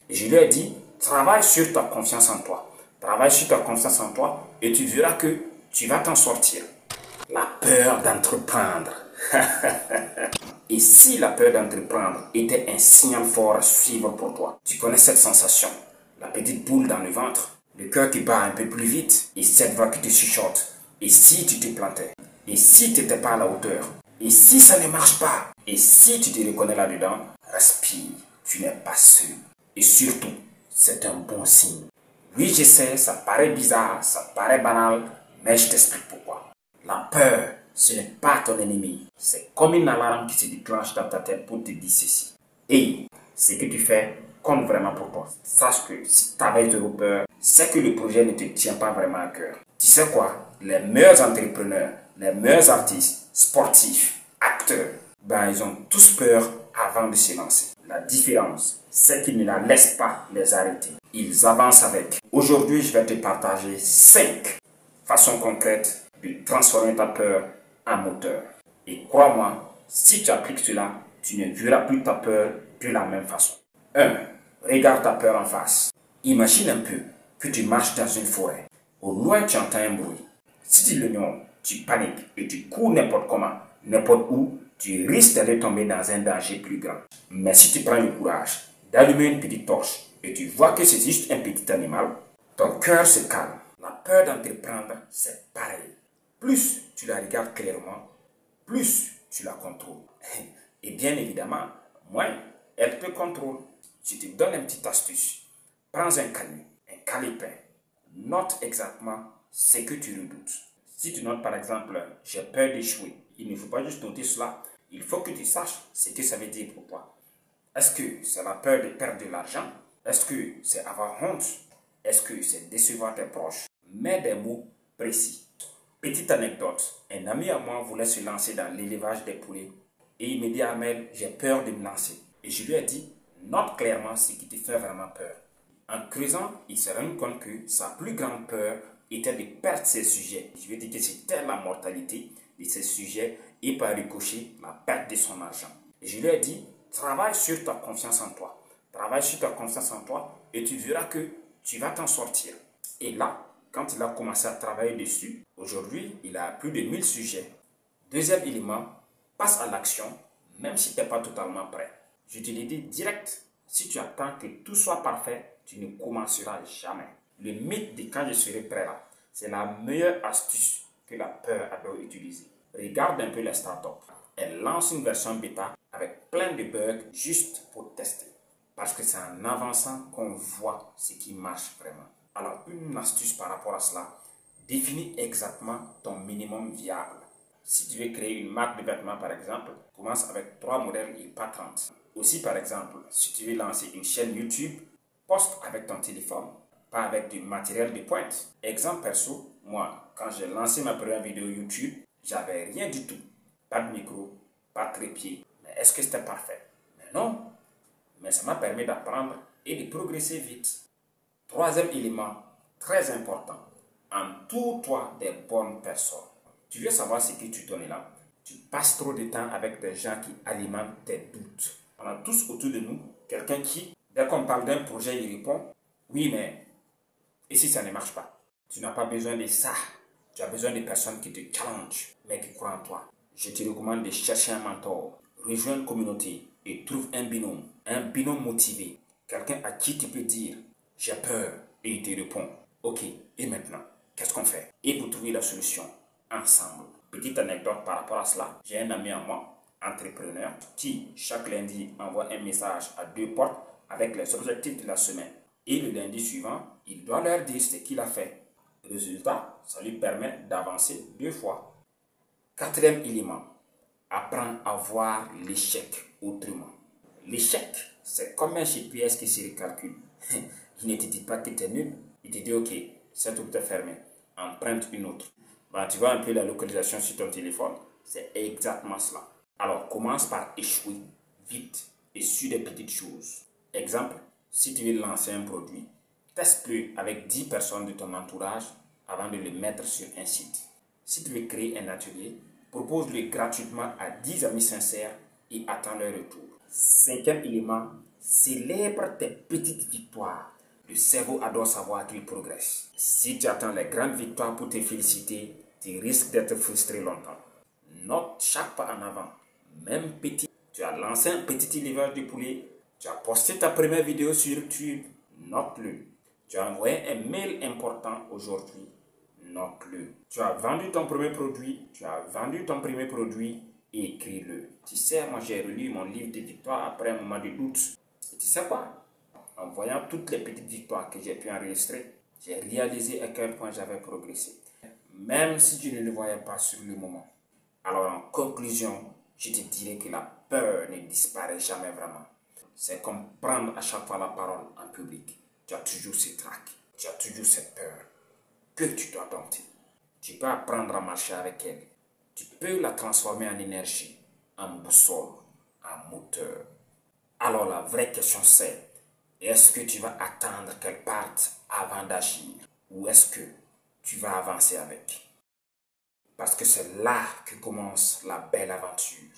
Et je lui ai dit, travaille sur ta confiance en toi. Travaille sur ta confiance en toi et tu verras que tu vas t'en sortir. La peur d'entreprendre. Et si la peur d'entreprendre était un signal fort à suivre pour toi, tu connais cette sensation, la petite boule dans le ventre, le cœur qui bat un peu plus vite et cette voix qui te chuchote. Et si tu te plantais? Et si tu n'étais pas à la hauteur? Et si ça ne marche pas? Et si tu te reconnais là-dedans? Respire, tu n'es pas seul. Et surtout, c'est un bon signe. Oui, je sais, ça paraît bizarre, ça paraît banal, mais je t'explique pourquoi. La peur, ce n'est pas ton ennemi. C'est comme une alarme qui se déclenche dans ta tête pour te dire ceci. Et ce que tu fais compte vraiment pour toi. Sache que si tu avais trop peur, c'est que le projet ne te tient pas vraiment à cœur. Tu sais quoi? Les meilleurs entrepreneurs, les meilleurs artistes, sportifs, acteurs, ils ont tous peur avant de se lancer. La différence, c'est qu'ils ne la laissent pas les arrêter. Ils avancent avec. Aujourd'hui, je vais te partager 5 façons concrètes de transformer ta peur en moteur. Et crois-moi, si tu appliques cela, tu ne verras plus ta peur de la même façon. 1. Regarde ta peur en face. Imagine un peu que tu marches dans une forêt. Au loin, tu entends un bruit. Si tu l'ignores, tu paniques et tu cours n'importe comment, n'importe où, tu risques d'aller tomber dans un danger plus grand. Mais si tu prends le courage d'allumer une petite torche et tu vois que c'est juste un petit animal, ton cœur se calme. La peur d'entreprendre, c'est pareil. Plus tu la regardes clairement, plus tu la contrôles. Et bien évidemment, moins elle te contrôle. Je te donne une petite astuce. Prends un cahier, un calepin. Note exactement ce que tu redoutes. Si tu notes par exemple, j'ai peur d'échouer, il ne faut pas juste noter cela. Il faut que tu saches ce que ça veut dire pour toi. Est-ce que c'est la peur de perdre de l'argent? Est-ce que c'est avoir honte? Est-ce que c'est décevoir tes proches? Mets des mots précis. Petite anecdote, un ami à moi voulait se lancer dans l'élevage des poulets et il me dit, Ahmed, j'ai peur de me lancer. Et je lui ai dit, note clairement ce qui te fait vraiment peur. En creusant, il s'est rendu compte que sa plus grande peur était de perdre ses sujets. Je lui ai dit que c'était la mortalité de ses sujets et par ricochet, la perte de son argent. Et je lui ai dit, travaille sur ta confiance en toi. Travaille sur ta confiance en toi et tu verras que tu vas t'en sortir. Et là, quand il a commencé à travailler dessus, aujourd'hui, il a plus de 1000 sujets. Deuxième élément, passe à l'action, même si tu n'es pas totalement prêt. Je te l'ai dit direct, si tu attends que tout soit parfait, tu ne commenceras jamais. Le mythe de quand je serai prêt là, c'est la meilleure astuce que la peur adore utiliser. Regarde un peu les startups. Elles lancent une version bêta avec plein de bugs juste pour tester. Parce que c'est en avançant qu'on voit ce qui marche vraiment. Alors, une astuce par rapport à cela, définis exactement ton minimum viable. Si tu veux créer une marque de vêtements par exemple, commence avec 3 modèles et pas 30. Aussi par exemple, si tu veux lancer une chaîne YouTube, poste avec ton téléphone, pas avec du matériel de pointe. Exemple perso, moi, quand j'ai lancé ma première vidéo YouTube, j'avais rien du tout. Pas de micro, pas de trépied. Mais est-ce que c'était parfait? Mais non. Mais ça m'a permis d'apprendre et de progresser vite. Troisième élément, très important, entoure-toi des bonnes personnes. Tu veux savoir ce que tu donnes là? Tu passes trop de temps avec des gens qui alimentent tes doutes. On a tous autour de nous quelqu'un qui, dès qu'on parle d'un projet, il répond, oui mais, et si ça ne marche pas? Tu n'as pas besoin de ça. Tu as besoin de personnes qui te challengent, mais qui croient en toi. Je te recommande de chercher un mentor, rejoins une communauté et trouve un binôme motivé. Quelqu'un à qui tu peux dire, j'ai peur, et il te répond, ok, et maintenant, qu'est-ce qu'on fait? Et vous trouvez la solution ensemble. Petite anecdote par rapport à cela, j'ai un ami à moi, entrepreneur, qui chaque lundi envoie un message à 2 portes avec les objectifs de la semaine. Et le lundi suivant, il doit leur dire ce qu'il a fait. Résultat, ça lui permet d'avancer 2 fois. Quatrième élément, apprends à voir l'échec autrement. L'échec, c'est comme un GPS qui se recalcule. Il ne te dit pas que tu es nul, il te dit ok, cette route est fermée, emprunte une autre. Tu vois un peu la localisation sur ton téléphone, c'est exactement cela. Alors commence par échouer vite et sur des petites choses. Exemple, si tu veux lancer un produit, teste-le avec 10 personnes de ton entourage avant de le mettre sur un site. Si tu veux créer un atelier, propose-le gratuitement à 10 amis sincères et attends leur retour. Cinquième élément, Célèbre tes petites victoires. Le cerveau adore savoir qu'il progresse. Si tu attends les grandes victoires pour te féliciter, tu risques d'être frustré longtemps. Note chaque pas en avant, même petit. Tu as lancé un petit élevage de poulet, tu as posté ta première vidéo sur YouTube, note-le. Tu as envoyé un mail important aujourd'hui, note-le. Tu as vendu ton premier produit, écris-le. Tu sais, moi j'ai relu mon livre de victoires après un moment de doute. Et tu sais quoi? En voyant toutes les petites victoires que j'ai pu enregistrer, j'ai réalisé à quel point j'avais progressé. Même si je ne le voyais pas sur le moment. Alors en conclusion, je te dirais que la peur ne disparaît jamais vraiment. C'est comme prendre à chaque fois la parole en public. Tu as toujours ce trac, tu as toujours cette peur que tu dois dompter. Tu peux apprendre à marcher avec elle. Tu peux la transformer en énergie, en boussole, en moteur. Alors la vraie question c'est, est-ce que tu vas attendre qu'elle parte avant d'agir ou est-ce que tu vas avancer avec? Parce que c'est là que commence la belle aventure.